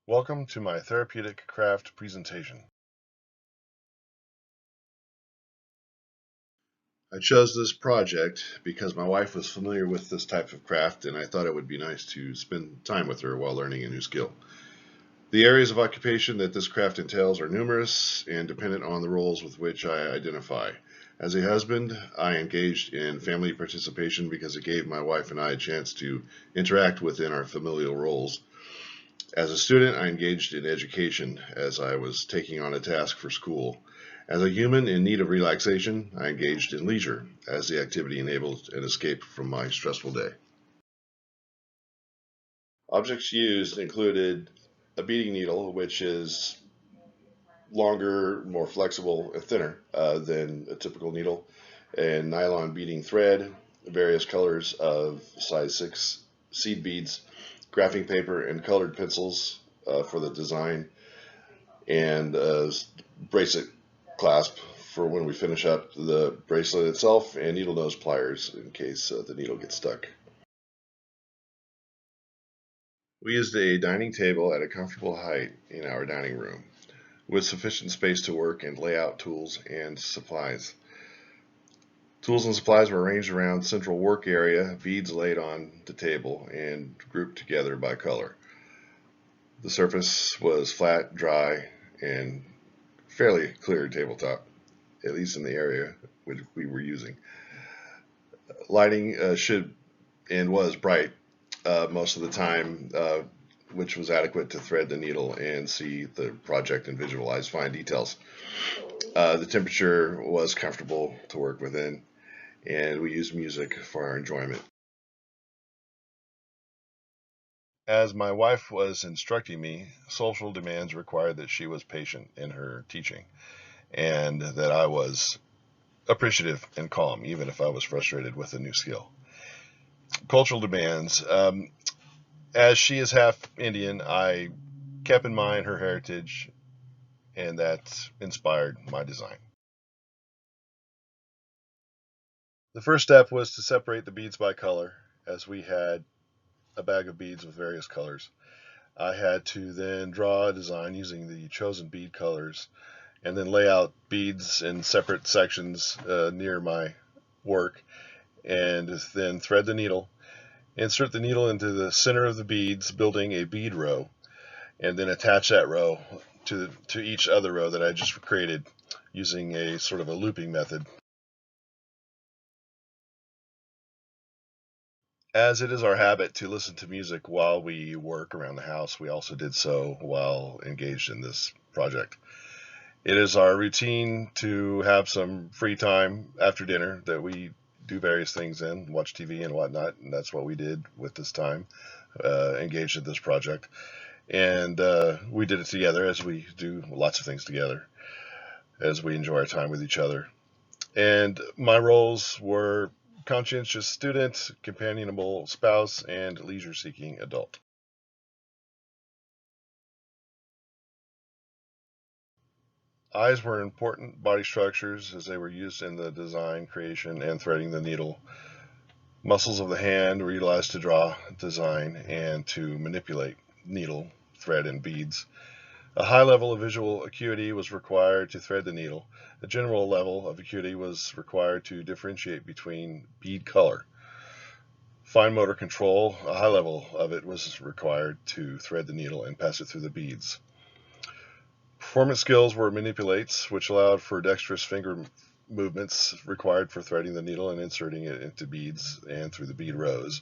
Welcome to my therapeutic craft presentation. I chose this project because my wife was familiar with this type of craft and I thought it would be nice to spend time with her while learning a new skill. The areas of occupation that this craft entails are numerous and dependent on the roles with which I identify. As a husband, I engaged in family participation because it gave my wife and I a chance to interact within our familial roles. As a student, I engaged in education as I was taking on a task for school. As a human in need of relaxation, I engaged in leisure as the activity enabled an escape from my stressful day. Objects used included a beading needle, which is longer, more flexible, and thinner than a typical needle, and nylon beading thread, various colors of size 6 seed beads, graphing paper, and colored pencils for the design, and bracelet clasp for when we finish up the bracelet itself, and needle nose pliers in case the needle gets stuck. We used a dining table at a comfortable height in our dining room, with sufficient space to work and lay out tools and supplies. Tools and supplies were arranged around central work area, beads laid on the table and grouped together by color. The surface was flat, dry, and fairly clear tabletop, at least in the area which we were using. Lighting should and was bright most of the time, which was adequate to thread the needle and see the project and visualize fine details. The temperature was comfortable to work within, and we used music for our enjoyment. As my wife was instructing me, social demands required that she was patient in her teaching and that I was appreciative and calm, even if I was frustrated with a new skill. Cultural demands. As she is half Indian, I kept in mind her heritage, and that inspired my design. The first step was to separate the beads by color, as we had a bag of beads with various colors. I had to then draw a design using the chosen bead colors and then lay out beads in separate sections near my work, and then thread the needle, insert the needle into the center of the beads, building a bead row, and then attach that row to each other row that I just created using a sort of a looping method. As it is our habit to listen to music while we work around the house, we also did so while engaged in this project. It is our routine to have some free time after dinner that we do various things in, watch TV and whatnot, and that's what we did with this time, engaged in this project. And we did it together, as we do lots of things together, as we enjoy our time with each other. And my roles were conscientious student, companionable spouse, and leisure-seeking adult. Eyes were important body structures as they were used in the design, creation, and threading the needle. Muscles of the hand were utilized to draw, design, and to manipulate needle, thread, and beads. A high level of visual acuity was required to thread the needle. A general level of acuity was required to differentiate between bead color. Fine motor control, a high level of it was required to thread the needle and pass it through the beads. Performance skills were manipulates, which allowed for dexterous finger movements required for threading the needle and inserting it into beads and through the bead rows.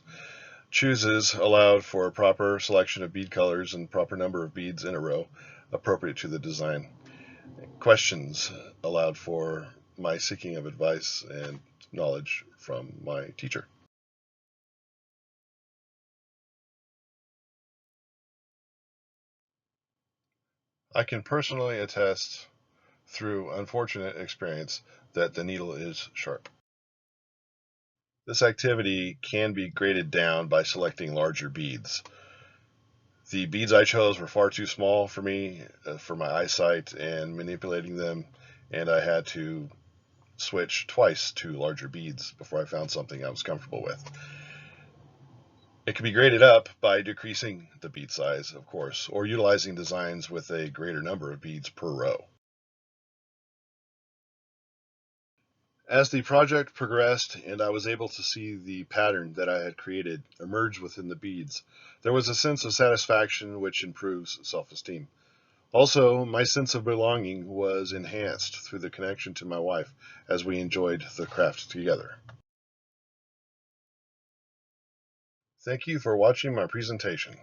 Chooses allowed for a proper selection of bead colors and proper number of beads in a row appropriate to the design. Questions allowed for my seeking of advice and knowledge from my teacher. I can personally attest through unfortunate experience that the needle is sharp. This activity can be graded down by selecting larger beads. The beads I chose were far too small for me, for my eyesight, and manipulating them, and I had to switch twice to larger beads before I found something I was comfortable with. It can be graded up by decreasing the bead size, of course, or utilizing designs with a greater number of beads per row. As the project progressed and I was able to see the pattern that I had created emerge within the beads, there was a sense of satisfaction which improves self-esteem. Also, my sense of belonging was enhanced through the connection to my wife as we enjoyed the craft together. Thank you for watching my presentation.